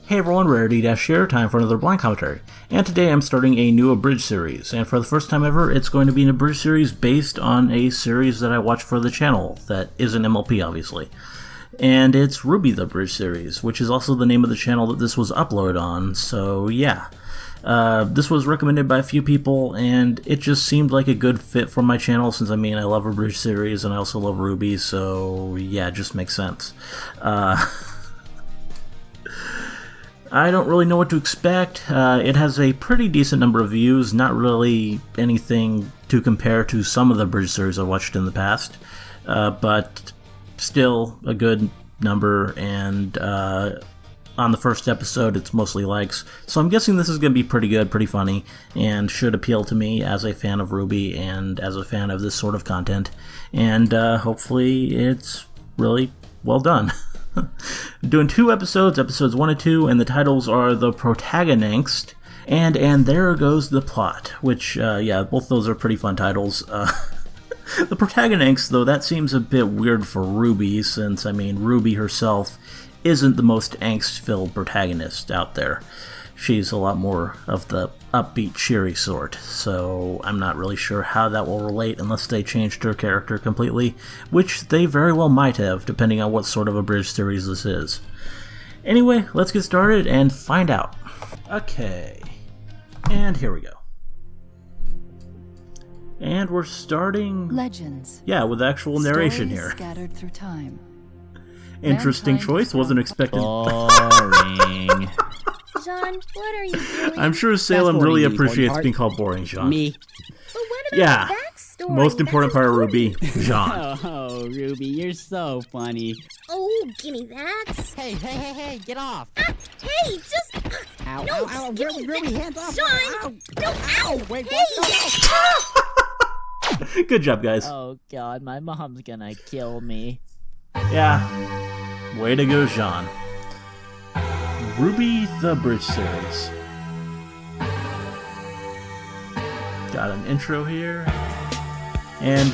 Hey everyone, Rarity-Share, time for another blind commentary. And today I'm starting a new Abridged Series, and for the first time ever, it's going to be an Abridged Series based on a series that I watch for the channel, that isn't MLP obviously. And it's RWBY the Abridged Series, which is also the name of the channel that this was uploaded on, so yeah. This was recommended by a few people, and it just seemed like a good fit for my channel, since I love Abridged Series, and I also love RWBY, so yeah, it just makes sense. I don't really know what to expect. It has a pretty decent number of views, not really anything to compare to some of the Abridged series I watched in the past, but still a good number, and on the first episode it's mostly likes, so I'm guessing this is going to be pretty good, pretty funny, and should appeal to me as a fan of RWBY and as a fan of this sort of content, and hopefully it's really well done. I'm doing 2 episodes, episodes 1 and 2, and the titles are the Protagonangst and There Goes the Plot, which, yeah, both those are pretty fun titles. The Protagonangst, though, that seems a bit weird for RWBY, since, RWBY herself isn't the most angst-filled protagonist out there. She's a lot more of the upbeat, cheery sort, so I'm not really sure how that will relate unless they changed her character completely, which they very well might have, depending on what sort of Abridged series this is. Anyway, let's get started and find out. Okay, and here we go. And we're starting... Legends. Yeah, with actual narration here. Scattered through time. Interesting choice, wasn't expecting... Boring. Jean, what are you doing? I'm sure Salem really appreciates being called boring, Jean. Me. But what about the backstory? Most important part of RWBY, Jean. Oh, RWBY, you're so funny. Oh, gimme that. Hey, get off. Hey, just... Ow, no, ow, RWBY, hands off. Jean! Ow. No, ow! Wait, hey! Good job, guys. Oh, God, my mom's gonna kill me. Yeah. Way to go, Jean. RWBY the Abridged Series. Got an intro here. And,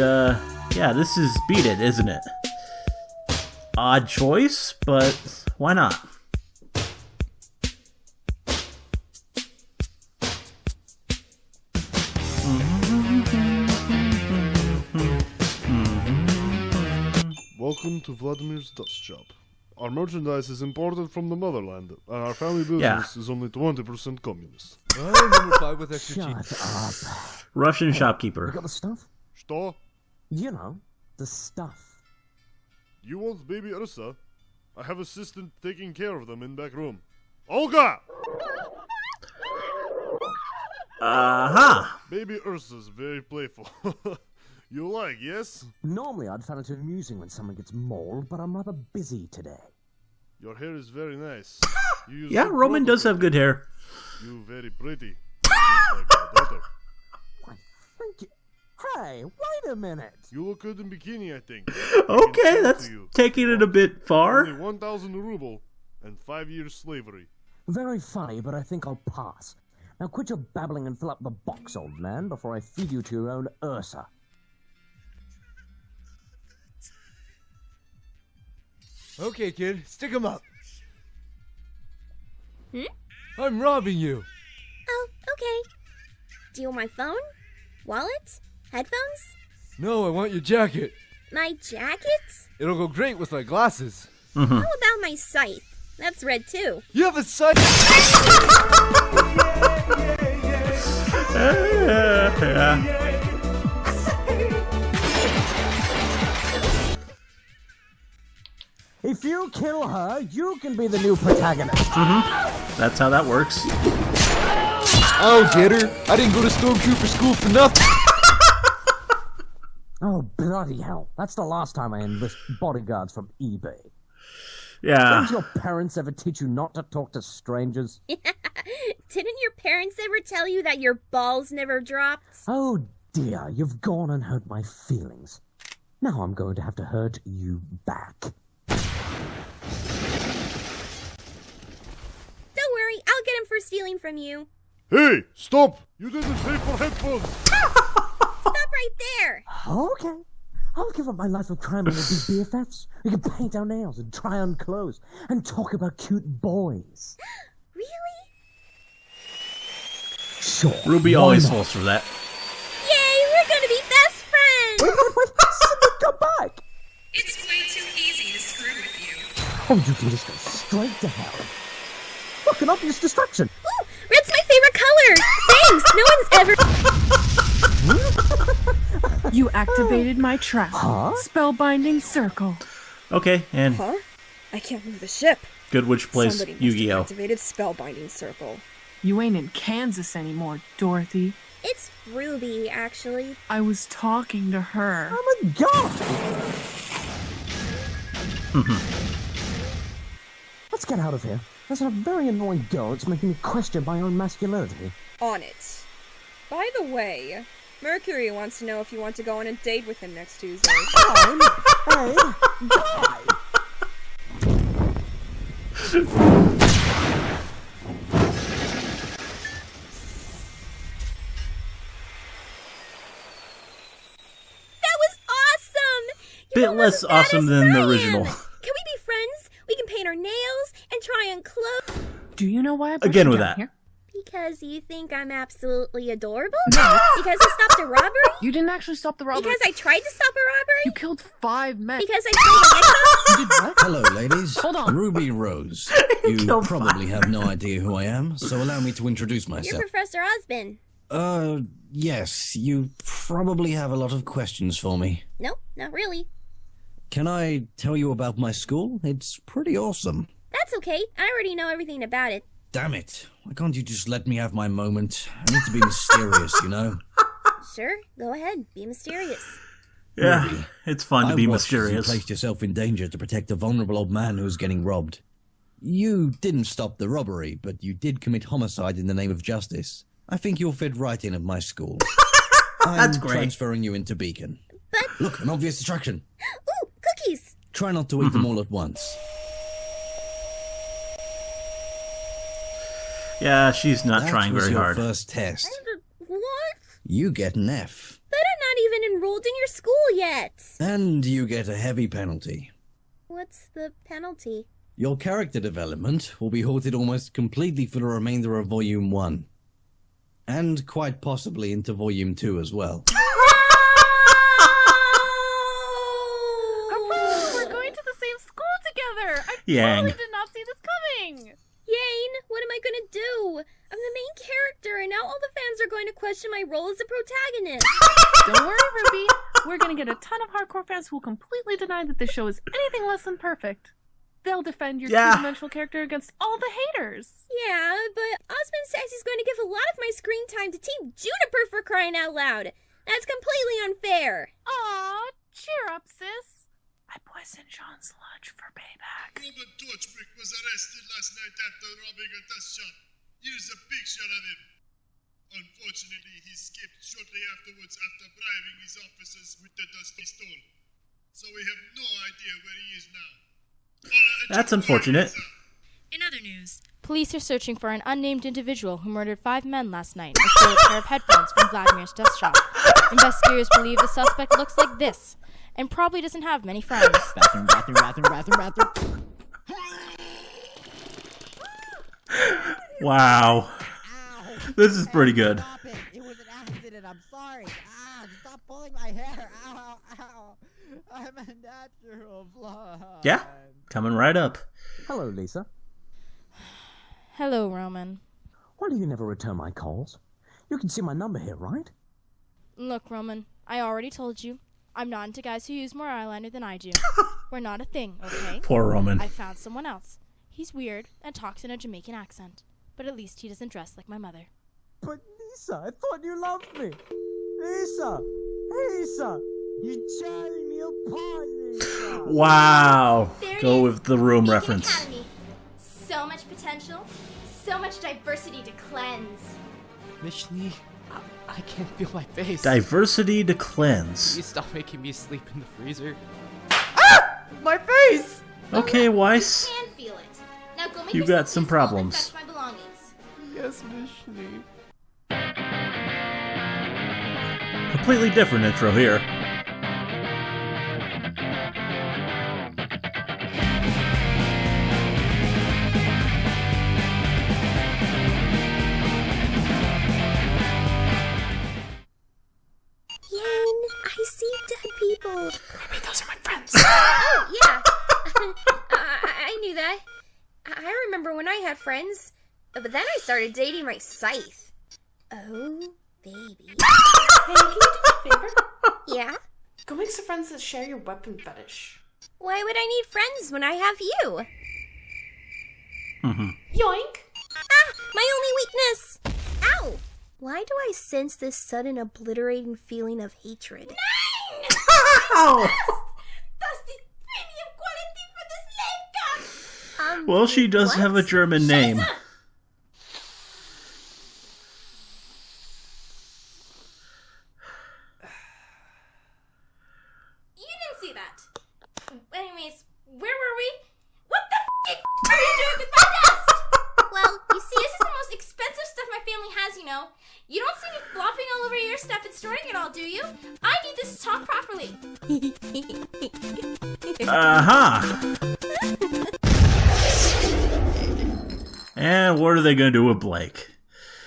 yeah, this is Beat It, isn't it? Odd choice, but why not? Welcome to Vladimir's Dust Shop. Our merchandise is imported from the motherland, and our family business is only 20% communist. Number 5 with extra cheese. Shut up. Russian shopkeeper. You got the stuff? Что? You know, the stuff. You want baby Ursa? I have assistant taking care of them in back room. Olga! Baby Ursa's very playful. You like, yes? Normally I'd find it amusing when someone gets mauled, but I'm rather busy today. Your hair is very nice. You use Yeah, good Roman does have good hair. You very pretty. Just like my daughter. Why, thank you. Hey, wait a minute. You look good in bikini, I think. Okay, that's taking it a bit far. Only 1,000 ruble and 5 years slavery. Very funny, but I think I'll pass. Now quit your babbling and fill up the box, old man, before I feed you to your own Ursa. Okay, kid, stick 'em up. I'm robbing you. Oh, okay. Do you want my phone? Wallet? Headphones? No, I want your jacket. My jacket? It'll go great with my glasses. How about my scythe? That's red too. You have a scythe. If you kill her, you can be the new protagonist. That's how that works. I'll get her. I didn't go to Stormtrooper school for nothing. Oh, bloody hell. That's the last time I enlist bodyguards from eBay. Yeah. Didn't your parents ever teach you not to talk to strangers? Didn't your parents ever tell you that your balls never dropped? Oh dear, you've gone and hurt my feelings. Now I'm going to have to hurt you back. Don't worry, I'll get him for stealing from you. Hey, stop! You didn't pay for headphones! Stop right there! Okay. I'll give up my life of crime and we'll be BFFs. We can paint our nails and try on clothes and talk about cute boys. Really? Sure. Ruby always falls for that. Yay, we're gonna be best friends! Wait, Cindy, come back! It's way too easy to screw with you. Oh, you can just go straight to hell. Look, an obvious distraction. Ooh, red's my favorite color! Thanks, no one's ever... You activated my trap. Huh? Spellbinding circle. Okay, and Huh? I can't move the ship. good witch plays Somebody must Yu-Gi-Oh! have activated spellbinding circle. You ain't in Kansas anymore, Dorothy. It's Ruby, actually. I was talking to her. Oh my god! Let's get out of here. There's a very annoying girl that's making me question my own masculinity. On it. By the way, Mercury wants to know if you want to go on a date with him next Tuesday. Fine. Hey, guy! That was awesome! You Bit were less the baddest awesome than the Brian! original. Can we be friends? We can paint our nails and try on clothes. Do you know why I brought Again you with down that. here? Because you think I'm absolutely adorable? Because I stopped a robbery? You didn't actually stop the robbery. Because I tried to stop a robbery? You killed 5 men. Because I stole the necklace? You did what? Hello, ladies. Hold on. RWBY Rose. You killed probably have no idea who I am, so allow me to introduce You're myself. Professor Ozpin. Yes, you probably have a lot of questions for me. Nope, not really. Can I tell you about my school? It's pretty awesome. That's okay. I already know everything about it. Damn it. Why can't you just let me have my moment? I need to be mysterious, you know? Sure, go ahead. Be mysterious. Yeah, Ruby, it's fun to I be watched as you mysterious. placed yourself in danger to protect a vulnerable old man who was getting robbed. You didn't stop the robbery, but you did commit homicide in the name of justice. I think you'll fit right in at my school. That's I'm great. transferring you into Beacon. But... Look, an obvious distraction. Ooh, cookies! Try not to eat them all at once. Yeah, she's not That trying was very your hard. first test. What? You get an F. But I'm not even enrolled in your school yet. And you get a heavy penalty. What's the penalty? Your character development will be halted almost completely for the remainder of Volume 1. And quite possibly into Volume 2 as well. Hooray! We're going to the same school together! I Yang. totally did not see this coming! Yane, what am I gonna do? I'm the main character, and now all the fans are going to question my role as a protagonist. Don't worry, Ruby. We're gonna get a ton of hardcore fans who will completely deny that this show is anything less than perfect. They'll defend your Yeah. two-dimensional character against all the haters. Yeah, but Ozpin says he's going to give a lot of my screen time to Team Juniper for crying out loud. That's completely unfair. Aw, cheer up, sis. I poisoned Sean's lunch for payback. Robert Torchbrick was arrested last night after robbing a dust shop. Here's a picture of him. Unfortunately, he escaped shortly afterwards after bribing his officers with the dust he stole. So we have no idea where he is now. That's unfortunate. In other news, Police are searching for an unnamed individual who murdered 5 men last night and stole a pair of headphones from Vladimir's dust shop. Investigators believe the suspect looks like this and probably doesn't have many friends. Bathroom. Wow. This is pretty good. Stop it. It was an accident. I'm sorry. Stop pulling my hair. Ow. I'm a natural blood. Yeah, coming right up. Hello, Lisa. Hello, Roman. Why do you never return my calls? You can see my number here, right? Look, Roman, I already told you. I'm not into guys who use more eyeliner than I do. We're not a thing, okay? Poor Roman. I found someone else. He's weird and talks in a Jamaican accent, but at least he doesn't dress like my mother. But Lisa, I thought you loved me. Lisa, you tear me apart, Lisa. Wow. There it Go is. with the room Beacon reference. Academy. So much potential, so much diversity to cleanse. Mishni, I can't feel my face. Diversity to cleanse. Please stop making me sleep in the freezer. Ah! My face! Okay, Weiss. You can feel it. Now go make You yourself got some useful and problems. fetch my belongings. Yes, Mishni. Completely different intro here. I see dead people. Maybe those are my friends. Oh, yeah. I knew that. I remember when I had friends, but then I started dating my scythe. Oh, baby. Hey, can you do me a favor? Yeah? Go make some friends that share your weapon fetish. Why would I need friends when I have you? Yoink! Ah, my only weakness! Ow! Why do I sense this sudden obliterating feeling of hatred? Nein! Ow! That's the premium quality for the slave camp! Well, she does what? have a German name. You didn't see that. Anyways, where were we? What the f*** are you doing with my desk? Well, you see, This is the most expensive stuff my family has, you know. You don't see me flopping all over your stuff and storing it all, do you? I need this to talk properly. And what are they gonna do with Blake?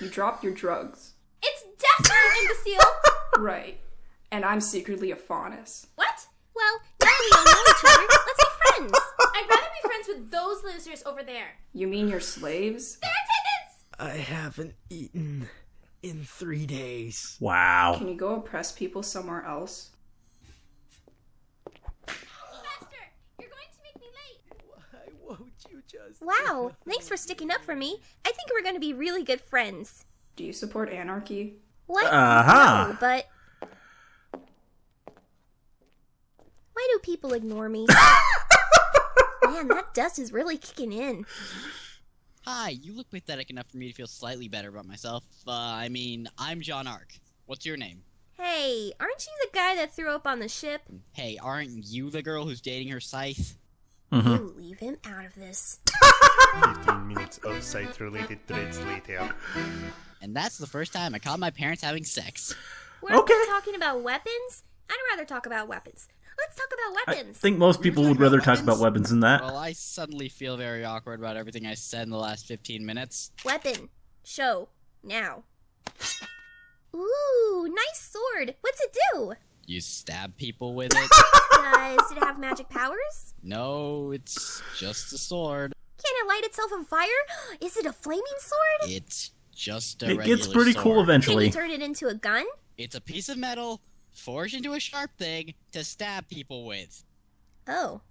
You dropped your drugs. It's desk, you imbecile! Right. And I'm secretly a faunus. What? well, now we all know each other. Let's be friends. I'd rather be friends with those losers over there. You mean your slaves? Their attendants! I haven't eaten in 3 days. Wow. Can you go oppress people somewhere else? Faster! You're going to make me late. Why won't you just... Wow, thanks for sticking up for me. I think we're gonna be really good friends. Do you support anarchy? What? Uh-huh. No, but... Why do people ignore me? Man, that dust is really kicking in. Hi, you look pathetic enough for me to feel slightly better about myself. I'm John Ark. What's your name? Hey, aren't you the guy that threw up on the ship? Hey, aren't you the girl who's dating her scythe? You leave him out of this. 15 minutes of site-related threads later. And that's the first time I caught my parents having sex. We're talking about weapons? I'd rather talk about weapons. Let's talk about I weapons. think most people would rather talk about weapons than that. Well, I suddenly feel very awkward about everything I said in the last 15 minutes. Weapon. Show. Now. Ooh, nice sword. What's it do? You stab people with it? Does it have magic powers? No, it's just a sword. Can it light itself on fire? Is it a flaming sword? It's just a It regular gets pretty sword. cool eventually. Can you turn it into a gun? It's a piece of metal forged into a sharp thing to stab people with. Oh.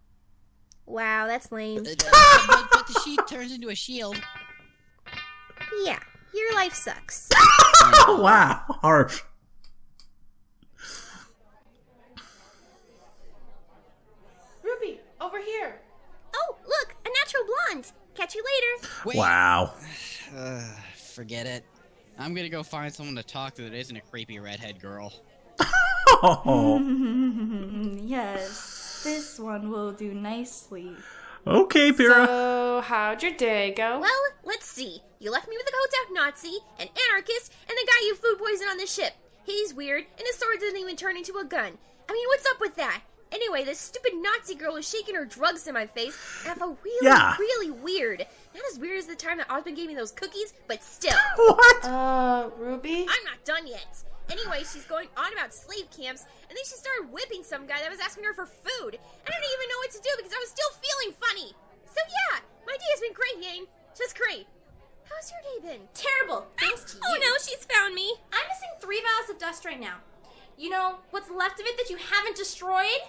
Wow, that's lame. But the sheath turns into a shield. Yeah, your life sucks. Wow, harsh. Ruby, over here. Oh, look, a natural blonde. Catch you later. Wait. Wow. Forget it. I'm gonna go find someone to talk to that isn't a creepy redhead girl. Oh. Yes, this one will do nicely. Okay, Pyrrha. So, how'd your day go? Well, let's see. You left me with a Kodak Nazi, an anarchist, and the guy you food poisoned on the ship. He's weird, and his sword doesn't even turn into a gun. I mean, what's up with that? Anyway, this stupid Nazi girl was shaking her drugs in my face, and I felt really weird. Not as weird as the time that Ozpin gave me those cookies, but still. What? Ruby? I'm not done yet. Anyway, she's going on about slave camps, and then she started whipping some guy that was asking her for food. I didn't even know what to do because I was still feeling funny. So yeah, my day has been great, Yane. Just great. How's your day been? Terrible, thanks to you. Oh no, she's found me. I'm missing 3 vials of dust right now. You know, what's left of it that you haven't destroyed?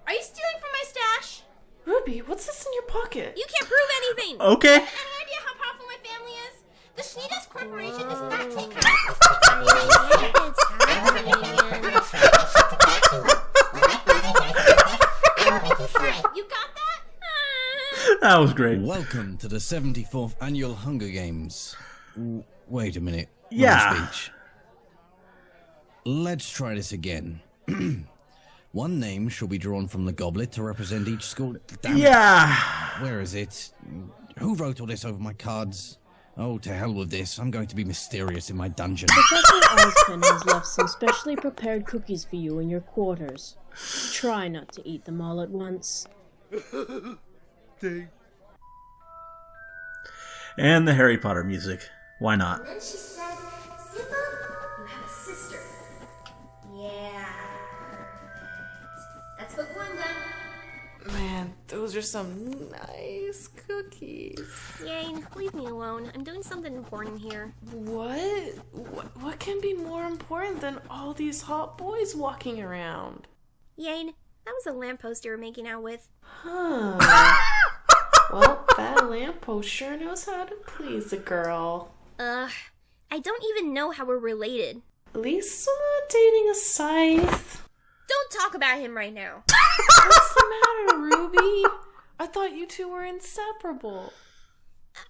Are you stealing from my stash? Ruby, what's this in your pocket? You can't prove anything. Okay. Any idea how powerful my family is? The Schneedas Corporation does not take You got that? That was great. Welcome to the 74th Annual Hunger Games. Wait a minute. Wrong Yeah. speech. Let's try this again. One name shall be drawn from the goblet to represent each school. Damn it. Yeah. Where is it? Who wrote all this over my cards? Oh, to hell with this. I'm going to be mysterious in my dungeon. Professor Ozpin has left some specially prepared cookies for you in your quarters. Try not to eat them all at once. And the Harry Potter music. Why not? And then she said, Zippa, you have a sister. Yeah, Those are some nice cookies. Yang, leave me alone. I'm doing something important here. What? What can be more important than all these hot boys walking around? Yang, that was a lamppost you were making out with. Huh. Well, that lamppost sure knows how to please a girl. I don't even know how we're related. At least I'm not dating a scythe. Don't talk about him right now. What's the matter, Ruby? I thought you two were inseparable.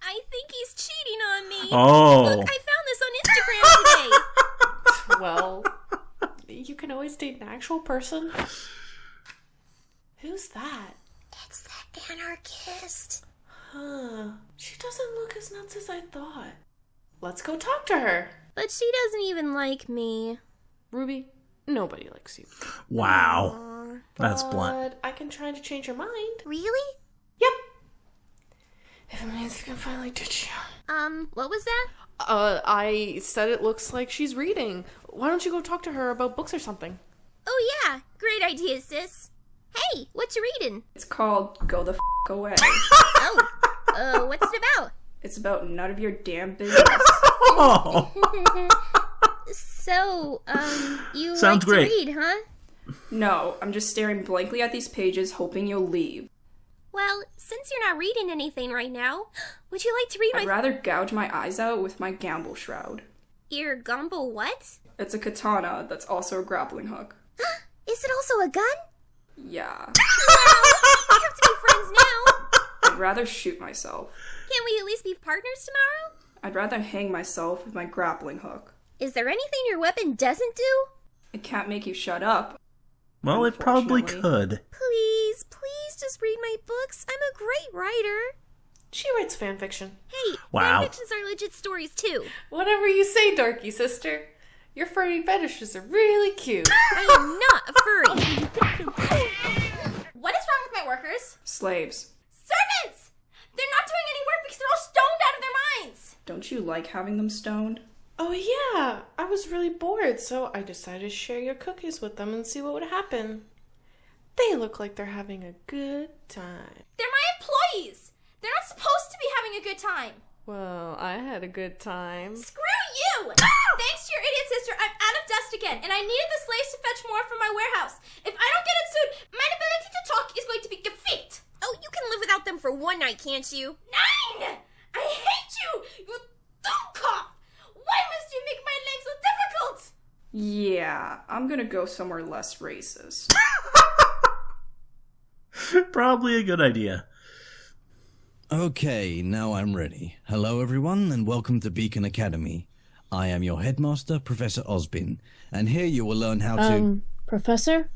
I think he's cheating on me. Oh. Look, I found this on Instagram today. Well, you can always date an actual person. Who's that? It's the anarchist. Huh. She doesn't look as nuts as I thought. Let's go talk to her. But she doesn't even like me. Ruby, nobody likes you. Wow. That's blunt. But I can try to change your mind. Really? Yep. If it means you can finally ditch you. What was that? I said it looks like she's reading. Why don't you go talk to her about books or something? Oh yeah, great idea, sis. Hey, what you reading? It's called Go the F*** Away. What's it about? It's about none of your damn business. So, you Sounds like great. to read, huh? No, I'm just staring blankly at these pages, hoping you'll leave. Well, since you're not reading anything right now, would you like to read I'd rather gouge my eyes out with my gamble shroud. Your gumbo what? It's a katana that's also a grappling hook. Is it also a gun? Yeah. We have to be friends now. I'd rather shoot myself. Can't we at least be partners tomorrow? I'd rather hang myself with my grappling hook. Is there anything your weapon doesn't do? It can't make you shut up. Well, it probably could. Please just read my books. I'm a great writer. She writes fanfiction. Hey, Wow. fanfictions are legit stories too. Whatever you say, Darky sister. Your furry fetishes are really cute. I am not a furry. What is wrong with my workers? Slaves. Servants! They're not doing any work because they're all stoned out of their minds. Don't you like having them stoned? Oh yeah, I was really bored, so I decided to share your cookies with them and see what would happen. They look like they're having a good time. They're my employees. They're not supposed to be having a good time. Well, I had a good time. Screw you! Thanks to your idiot sister, I'm out of dust again, and I needed the slaves to fetch more from my warehouse. If I don't get it soon, my ability to talk is going to be defeat. Oh, you can live without them for one night, can't you? 9! I hate you! You dumb cop! Why must you make my life so difficult? Yeah, I'm gonna go somewhere less racist. Probably a good idea. Okay, now I'm ready. Hello everyone, and welcome to Beacon Academy. I am your headmaster, Professor Ozpin, and here you will learn how to... Professor?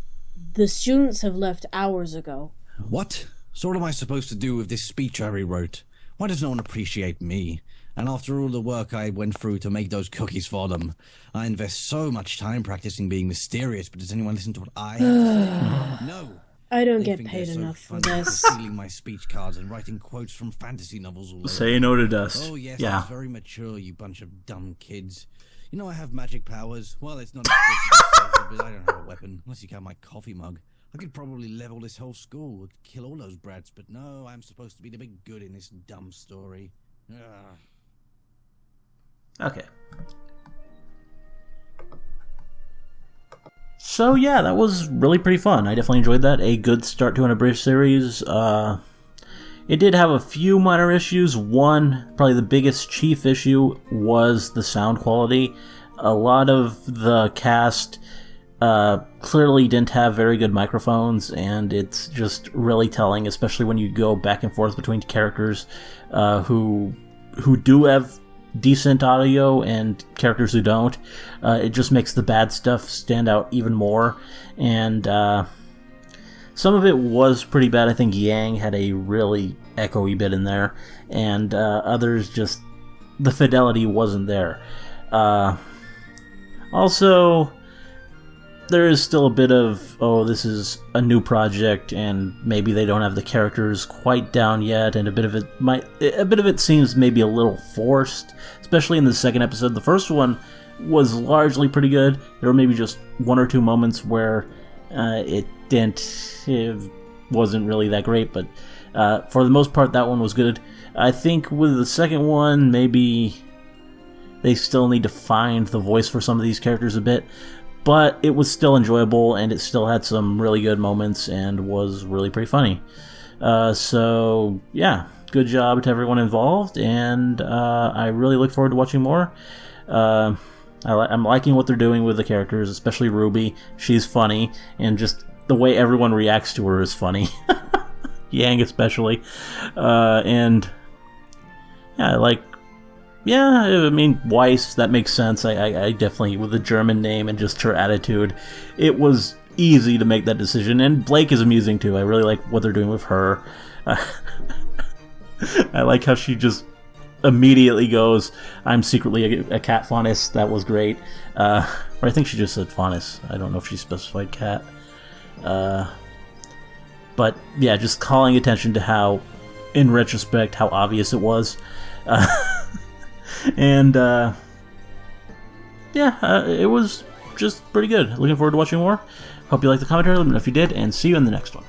The students have left hours ago. What? So what am I supposed to do with this speech I rewrote? Why does no one appreciate me? And after all the work I went through to make those cookies for them, I invest so much time practicing being mysterious, but does anyone listen to what I have to say? No! I don't They get think paid they're so enough for funny this. stealing my speech cards and writing quotes from fantasy novels all over. Say no to dust. Oh yes, Yeah. that's very mature, you bunch of dumb kids. You know I have magic powers. Well, it's not explicitly but I don't have a weapon, unless you count my coffee mug. I could probably level this whole school, kill all those brats, but no, I'm supposed to be the big good in this dumb story. Ugh. Okay. So yeah, that was really pretty fun. I definitely enjoyed that. A good start to an Abridged series. It did have a few minor issues. One, probably the biggest chief issue, was the sound quality. A lot of the cast clearly didn't have very good microphones, and it's just really telling, especially when you go back and forth between characters who do have decent audio and characters who don't. It just makes the bad stuff stand out even more, and some of it was pretty bad. I think Yang had a really echoey bit in there, and others just, the fidelity wasn't there. Also, there is still a bit of, oh, this is a new project and maybe they don't have the characters quite down yet, and a bit of it seems maybe a little forced, especially in the second episode. The first one was largely pretty good. There were maybe just one or two moments where it didn't wasn't really that great, but for the most part, that one was good. I think with the second one, maybe they still need to find the voice for some of these characters a bit, but it was still enjoyable, and it still had some really good moments, and was really pretty funny. So, yeah, good job to everyone involved, and I really look forward to watching more. I'm liking what they're doing with the characters, especially Ruby. She's funny, and just the way everyone reacts to her is funny. Yang especially. And yeah, I mean, Weiss, that makes sense. I definitely, with the German name and just her attitude, it was easy to make that decision. And Blake is amusing too. I really like what they're doing with her. I like how she just immediately goes, I'm secretly a cat faunus. That was great. Or I think she just said faunus. I don't know if she specified cat. But yeah, just calling attention to how, in retrospect, how obvious it was. And it was just pretty good. Looking forward to watching more. Hope you liked the commentary. Let me know if you did, and see you in the next one.